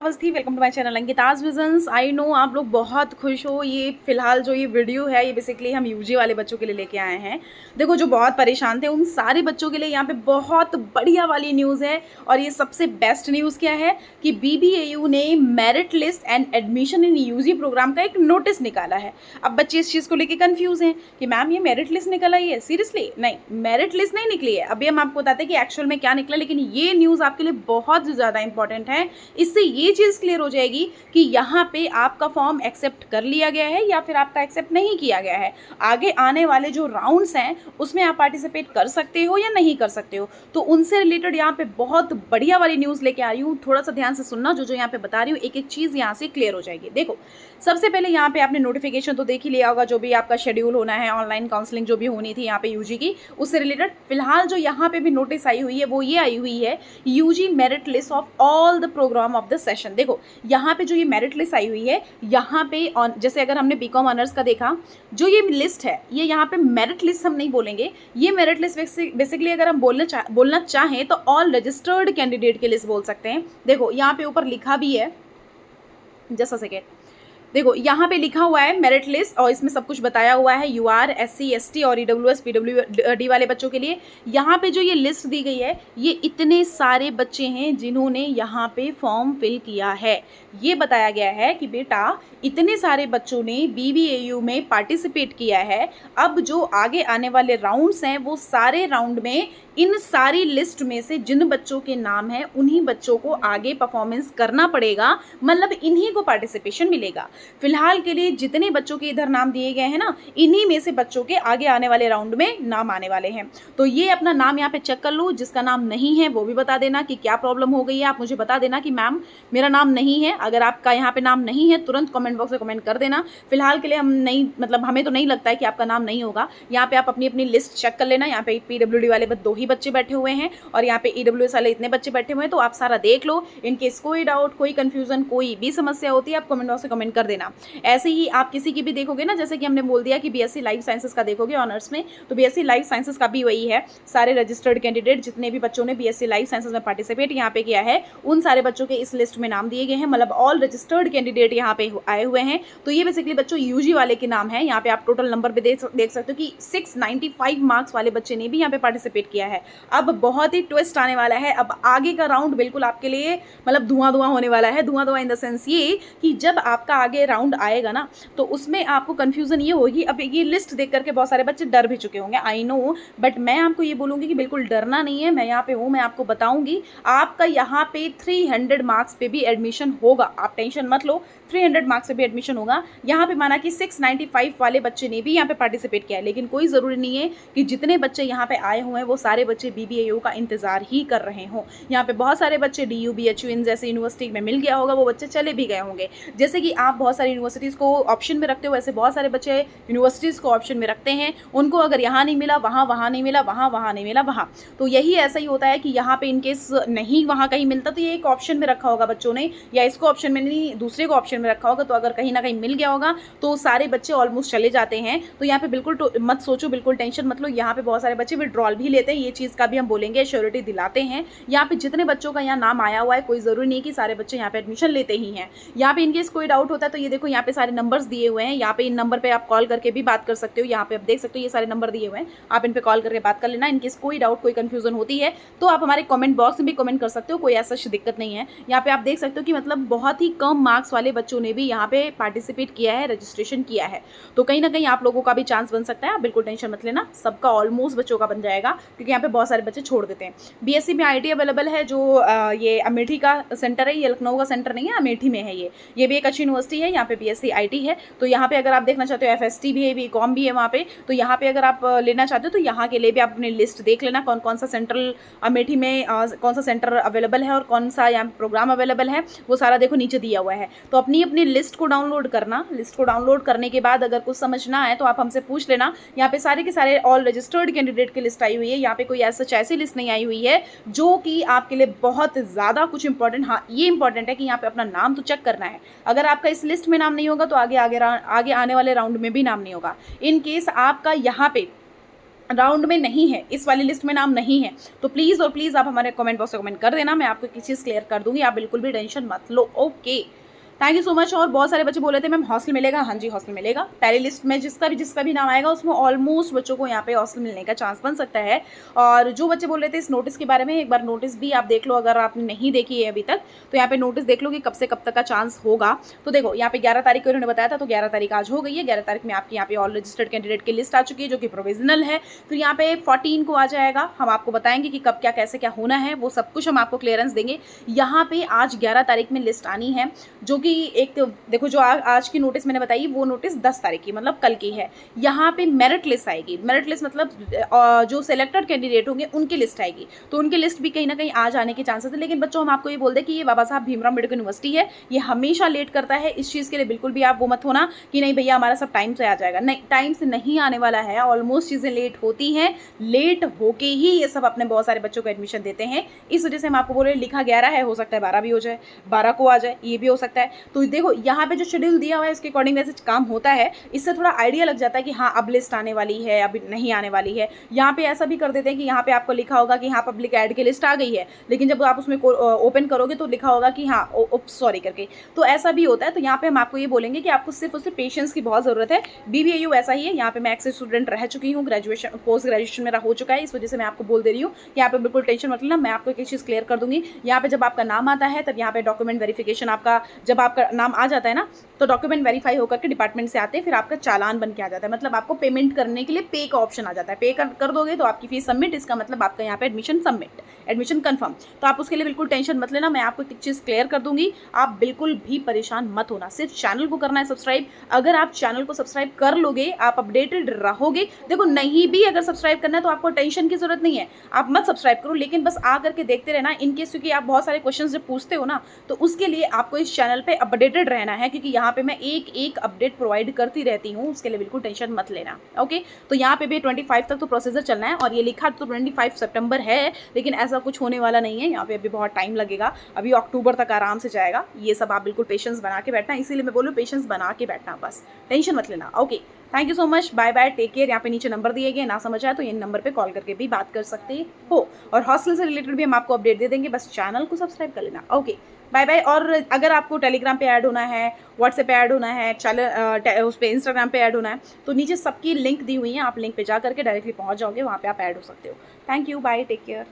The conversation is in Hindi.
Awasthi welcome to my channel Ankita's visions. I know आप लोग बहुत खुश हो। ये फिलहाल जो ये वीडियो है ये बेसिकली हम यूजी वाले बच्चों के लिए लेके आए हैं। देखो जो बहुत परेशान थे उन सारे बच्चों के लिए यहाँ पे बहुत बढ़िया वाली न्यूज़ है। और ये सबसे बेस्ट न्यूज़ क्या है कि बीबीएयू ने merit list and admission in UG programme का एक नोटिस निकाला है। अब बच्चे इस चीज़ को लेकर कन्फ्यूज़ हैं कि मैम ये मेरिट लिस्ट निकल आई है, सीरियसली? नहीं, मेरिट लिस्ट नहीं निकली है। अभी हम आपको बताते हैं कि एक्चुअल में क्या निकला, लेकिन ये न्यूज़ आपके लिए बहुत ज़्यादा इंपॉर्टेंट है। इससे ये चीज़ क्लियर हो जाएगी कि यहाँ पे आपका फॉर्म एक्सेप्ट कर लिया गया है या फिर आपका एक्सेप्ट नहीं किया गया है। आगे आने वाले जो राउंड्स हैं उसमें आप पार्टिसिपेट कर सकते हो या नहीं कर सकते हो। तो उनसे रिलेटेड यहाँ पे बहुत बढ़िया वाली न्यूज़ लेके आ रही हूँ। थोड़ा सा ध्यान से सुनना, जो यहाँ पे बता रही हूँ एक एक चीज़ यहाँ से क्लियर हो जाएगी। देखो, सबसे पहले यहाँ पे आपने नोटिफिकेशन तो देख ही लिया होगा, जो भी आपका शेड्यूल होना है, ऑनलाइन काउंसलिंग जो भी होनी थी यहाँ पे यूजी की, उससे रिलेटेड फिलहाल जो यहाँ पे भी नोटिस आई हुई है वो ये आई हुई है, UG merit list of all the programme of the session. देखो यहाँ पे जो ये मेरिट लिस्ट आई हुई है, यहाँ पे जैसे अगर हमने बीकॉम ऑनर्स का देखा, जो ये लिस्ट है ये यहाँ पे मेरिट लिस्ट हम नहीं बोलेंगे, ये मेरिट लिस्ट बेसिकली अगर हम बोलना चाहें तो ऑल रजिस्टर्ड कैंडिडेट की लिस्ट बोल सकते हैं। देखो यहाँ पे ऊपर लिखा भी है, जस्ट अ सेकेंड, देखो यहाँ पे लिखा हुआ है मेरिट लिस्ट और इसमें सब कुछ बताया हुआ है यूआर, एससी, एसटी और ईडब्ल्यूएस, पीडब्ल्यूडी वाले बच्चों के लिए। यहाँ पे जो ये लिस्ट दी गई है ये इतने सारे बच्चे हैं जिन्होंने यहाँ पे फॉर्म फिल किया है। ये बताया गया है कि बेटा इतने सारे बच्चों ने बीबीएयू में पार्टिसिपेट किया है। अब जो आगे आने वाले राउंड्स हैं वो सारे राउंड में इन सारी लिस्ट में से जिन बच्चों के नाम हैं उन्हीं बच्चों को आगे परफॉर्मेंस करना पड़ेगा, मतलब इन्हीं को पार्टिसिपेशन मिलेगा। फिलहाल के लिए जितने बच्चों के इधर नाम दिए गए हैं ना, इन्हीं में से बच्चों के आगे आने वाले राउंड में नाम आने वाले हैं। तो ये अपना नाम यहाँ पे चेक कर लो। जिसका नाम नहीं है वो भी बता देना कि क्या प्रॉब्लम हो गई है। आप मुझे बता देना कि मैम मेरा नाम नहीं है। अगर आपका यहाँ पे नाम नहीं है तुरंत कमेंट बॉक्स में कमेंट कर देना। फिलहाल के लिए हम नहीं, मतलब हमें तो नहीं लगता है कि आपका नाम नहीं होगा। यहाँ पे आप अपनी अपनी लिस्ट चेक कर लेना। यहाँ पे पीडब्ल्यूडी वाले 2 ही बच्चे बैठे हुए हैं और यहाँ पे ईडब्ल्यूएस वाले इतने बच्चे बैठे हुए हैं। तो आप सारा देख लो। इनकेस कोई डाउट, कोई कंफ्यूजन, कोई भी समस्या होती है आप कमेंट बॉक्स में कमेंट कर देना। ऐसे ही आप किसी की भी देखोगे ना, जैसे कि हमने बोल दिया कि बीएससी लाइफ साइंसेस का देखोगे ऑनर्स में, तो बीएससी लाइफ साइंसेस का भी वही है। सारे रजिस्टर्ड कैंडिडेट जितने भी बच्चों ने बीएससी लाइफ साइंसेस में पार्टिसिपेट यहाँ पे किया है उन सारे बच्चों के इस लिस्ट में नाम दिए गए हैं, मतलब ऑल रजिस्टर्ड कैंडिडेट यहाँ पे आए हुए हैं। तो ये बेसिकली बच्चों यूजी वाले के नाम है। यहाँ पे आप टोटल नंबर पे देख सकते हो कि 695 मार्क्स वाले बच्चे ने भी यहाँ पे पार्टिसिपेट किया है। अब बहुत ही ट्विस्ट आने वाला है। अब आगे का राउंड बिल्कुल आपके लिए मतलब धुआं धुआं होने वाला है। धुआं धुआं इन द सेंस ये कि जब आपका आगे राउंड आएगा ना तो उसमें आपको कंफ्यूजन ये होगी। अब ये लिस्ट देख करके बहुत सारे बच्चे डर भी चुके होंगे, आई नो, बट मैं आपको ये बोलूँगी कि बिल्कुल डरना नहीं है। मैं यहाँ पे हूँ, मैं आपको बताऊँगी। आपका यहाँ पे 300 मार्क्स पे भी एडमिशन होगा, आप टेंशन मत लो। 300 मार्क्स पे भी एडमिशन होगा। यहाँ पे माना कि 695 वाले बच्चे ने भी यहाँ पे पार्टिसिपेट किया है, लेकिन कोई ज़रूरी नहीं है कि जितने बच्चे यहाँ पे आए हुए हैं वो सारे बच्चे बीबीएयू का इंतज़ार ही कर रहे हों। यहाँ पे बहुत सारे बच्चे DU, BHU इन जैसे यूनिवर्सिटी में मिल गया होगा, वो बच्चे चले भी गए होंगे। जैसे कि आप बहुत सारी यूनिवर्सिटीज़ को ऑप्शन में रखते हो, वैसे बहुत सारे बच्चे यूनिवर्सिटीज़ को ऑप्शन में रखते हैं। उनको अगर यहाँ नहीं मिला वहाँ, वहाँ नहीं मिला वहाँ, वहाँ नहीं मिला वहाँ, तो यही ऐसा ही होता है कि यहाँ पे इनकेस नहीं वहाँ कहीं मिलता तो ये एक ऑप्शन में रखा होगा बच्चों ने, या इसको ऑप्शन में नहीं दूसरे को ऑप्शन में रखा होगा। तो अगर कहीं ना कहीं मिल गया होगा तो सारे बच्चे ऑलमोस्ट चले जाते हैं। तो यहाँ पे बिल्कुल मत सोचो, बिल्कुल टेंशन मत लो। यहाँ पे बहुत सारे बच्चे विड्रॉल भी लेते हैं, ये चीज़ का भी हम बोलेंगे, श्योरिटी दिलाते हैं। यहाँ पे जितने बच्चों का यहाँ नाम आया हुआ है कोई ज़रूरी नहीं कि सारे बच्चे यहाँ पे एडमिशन लेते ही हैं। यहाँ पे इनकेस कोई डाउट होता है तो ये देखो यहाँ पे सारे नंबर्स दिए हुए हैं। यहाँ पे इन नंबर पे आप कॉल करके भी बात कर सकते हो। यहाँ पे आप देख सकते हो ये सारे नंबर दिए हुए हैं, आप इन पे कॉल करके बात कर लेना। इनकेस कोई डाउट, कोई कंफ्यूजन होती है तो आप हमारे कमेंट बॉक्स में भी कमेंट कर सकते हो, कोई ऐसा दिक्कत नहीं है। यहाँ पे आप देख सकते हो कि मतलब बहुत ही कम मार्क्स वाले बच्चों ने भी यहाँ पे पार्टिसिपेट किया है, रजिस्ट्रेशन किया है। तो कहीं ना कहीं आप लोगों का भी चांस बन सकता है, आप बिल्कुल टेंशन मत लेना। सबका ऑलमोस्ट बच्चों का बन जाएगा क्योंकि यहाँ पे बहुत सारे बच्चे छोड़ देते हैं। बीएससी में IIT अवेलेबल है, जो ये अमेठी का सेंटर है, ये लखनऊ का सेंटर नहीं है, अमेठी में है। ये भी एक अच्छी यूनिवर्सिटी है। यहाँ पे BSc IIT है। तो यहाँ पे अगर आप देखना चाहते हो FST भी है, BCom भी है वहाँ पे। तो यहाँ पे अगर आप लेना चाहते हो तो यहाँ के लिए भी आप अपनी लिस्ट देख लेना, कौन कौन सा सेंट्रल अमेठी में कौन सा सेंटर अवेलेबल है और कौन सा यहाँ प्रोग्राम अवेलेबल है, वो सारा देखो नीचे दिया हुआ है। तो अपनी अपनी लिस्ट को डाउनलोड करना। लिस्ट को डाउनलोड करने के बाद अगर कुछ समझ ना आए तो आप हमसे पूछ लेना। यहाँ पे सारे के सारे ऑल रजिस्टर्ड कैंडिडेट की लिस्ट आई हुई है। यहाँ पे कोई ऐसी लिस्ट नहीं आई हुई है जो कि आपके लिए बहुत ज़्यादा कुछ इंपॉर्टेंट, हाँ ये इंपॉर्टेंट है कि यहाँ पे अपना नाम तो चेक करना है। अगर आपका इस लिस्ट में नाम नहीं होगा तो आगे आने वाले राउंड में भी नाम नहीं होगा। इन केस आपका यहाँ पे राउंड में नहीं है, इस वाली लिस्ट में नाम नहीं है, तो प्लीज़ और प्लीज़ आप हमारे कमेंट बॉक्स में कमेंट कर देना, मैं आपको एक चीज़ क्लियर कर दूँगी, आप बिल्कुल भी टेंशन मत लो। Okay, thank you so much. और बहुत सारे बच्चे बोल रहे थे मैम हॉस्टल मिलेगा, हाँ जी हॉस्टल मिलेगा। पहली लिस्ट में जिसका भी नाम आएगा उसमें ऑलमोस्ट बच्चों को यहाँ पे हॉस्टल मिलने का चांस बन सकता है। और जो बच्चे बोल रहे थे इस नोटिस के बारे में, एक बार नोटिस भी आप देख लो, अगर आपने नहीं देखी है अभी तक तो यहाँ पे नोटिस देख लो कि कब से कब तक का चांस होगा। तो देखो यहाँ पे 11 तारीख को उन्होंने बताया था, तो 11 तारीख आज हो गई है। 11 तारीख में आपकी यहाँ पे ऑल रजिस्टर्ड कैंडिडेट की लिस्ट आ चुकी है जो कि प्रोविजनल है। फिर यहाँ पे 14 को आ जाएगा, हम आपको बताएंगे कि कब क्या कैसे क्या होना है, वो सब कुछ हम आपको क्लियरेंस देंगे। यहाँ पे आज 11 तारीख में लिस्ट आनी है, जो कि एक देखो जो आज की नोटिस मैंने बताई वो नोटिस 10 तारीख की मतलब कल की है। यहाँ पे मेरिट लिस्ट आएगी, मेरिट लिस्ट मतलब जो सिलेक्टेड कैंडिडेट होंगे उनकी लिस्ट आएगी, तो उनकी लिस्ट भी कहीं ना कहीं आज आने के चांसेस है। लेकिन बच्चों हम आपको ये बोल दें कि ये बाबा साहब भीमराव अम्बेडकर यूनिवर्सिटी है, ये हमेशा लेट करता है, इस चीज़ के लिए बिल्कुल भी आप वो मत होना कि नहीं भैया हमारा सब टाइम से आ जाएगा, नहीं, टाइम से नहीं आने वाला है। ऑलमोस्ट चीज़ें लेट होती हैं, लेट होके ही ये सब अपने बहुत सारे बच्चों को एडमिशन देते हैं। इस वजह से हम आपको बोल रहे हैं लिखा 11 है, हो सकता है 12 भी हो जाए, 12 को आ जाए, ये भी हो सकता है। तो देखो यहाँ पे जो शेड्यूल दिया हुआ है उसके अकॉर्डिंग वैसे काम होता है, इससे थोड़ा आइडिया लग जाता है कि हाँ अब लिस्ट आने वाली है, अब नहीं आने वाली है। यहाँ पे ऐसा भी कर देते हैं कि यहाँ पे आपको लिखा होगा कि हाँ पब्लिक ऐड की लिस्ट आ गई है, लेकिन जब आप उसमें ओपन करोगे तो लिखा होगा कि हाँ सॉरी करके, तो ऐसा भी होता है। तो यहाँ पे हम आपको ये बोलेंगे कि आपको सिर्फ उससे पेशेंस की बहुत ज़रूरत है। BBAU ऐसा ही है, यहाँ पे मैं एक्स स्टूडेंट रह चुकी हूँ, ग्रेजुएशन पोस्ट ग्रेजुएशन मेरा हो चुका है, इस वजह से मैं आपको बोल दे रही हूँ, यहाँ पे बिल्कुल टेंशन मत लेना, मैं आपको एक चीज़ क्लियर कर दूंगी। यहाँ पे जब आपका नाम आता है तब यहाँ पे डॉक्यूमेंट वेरिफिकेशन, आपका जब आपका नाम आ जाता है ना तो डॉक्यूमेंट वेरीफाई होकर के डिपार्टमेंट से आते हैं, फिर आपका चालान बन के आ जाता है, मतलब आपको पेमेंट करने के लिए पे का ऑप्शन आ जाता है। पे कर दोगे तो आपकी फीस सबमिट, इसका मतलब आपका यहाँ पे एडमिशन सबमिट, एडमिशन कंफर्म। तो आप उसके लिए बिल्कुल टेंशन मत लेना, मैं आपको एक चीज़ क्लियर कर दूंगी, आप बिल्कुल भी परेशान मत होना। सिर्फ चैनल को करना है सब्सक्राइब, अगर आप चैनल को सब्सक्राइब कर लोगे आप अपडेटेड रहोगे। देखो नहीं भी अगर सब्सक्राइब करना है तो आपको टेंशन की जरूरत नहीं है, आप मत सब्सक्राइब करो, लेकिन बस आ करके देखते रहना इन केस, क्योंकि आप बहुत सारे क्वेश्चन जब पूछते हो ना तो उसके लिए आपको इस चैनल पर अपडेटेड रहना है, क्योंकि यहाँ पे मैं एक अपडेट प्रोवाइड करती रहती हूँ, उसके लिए बिल्कुल टेंशन मत लेना। ओके, तो यहाँ पे भी 25 तक तो प्रोसीजर चलना है, और ये लिखा तो 25 सितंबर है, लेकिन ऐसा कुछ होने वाला नहीं है, यहाँ पे अभी बहुत टाइम लगेगा, अभी अक्टूबर तक आराम से जाएगा। ये सब आप बिल्कुल पेशेंस बना के बैठना, इसीलिए मैं बोलूँ पेशेंस बना के बैठना, बस टेंशन मत लेना। Okay, thank you so much, bye bye, take care. यहाँ पे नीचे नंबर दिए गए, ना समझ आए तो इन नंबर पे कॉल करके भी बात कर सकते हो, और हॉस्टल से रिलेटेड भी हम आपको अपडेट दे देंगे, बस चैनल को सब्सक्राइब कर लेना। Okay, bye bye. और अगर आपको टेलीग्राम पे ऐड होना है, व्हाट्सएप पे ऐड होना है, उस पर इंस्टाग्राम पे ऐड होना है, तो नीचे सबकी लिंक दी हुई है, आप लिंक पे जा करके डायरेक्टली पहुंच जाओगे, वहाँ पे आप ऐड हो सकते हो। Thank you, bye, take care.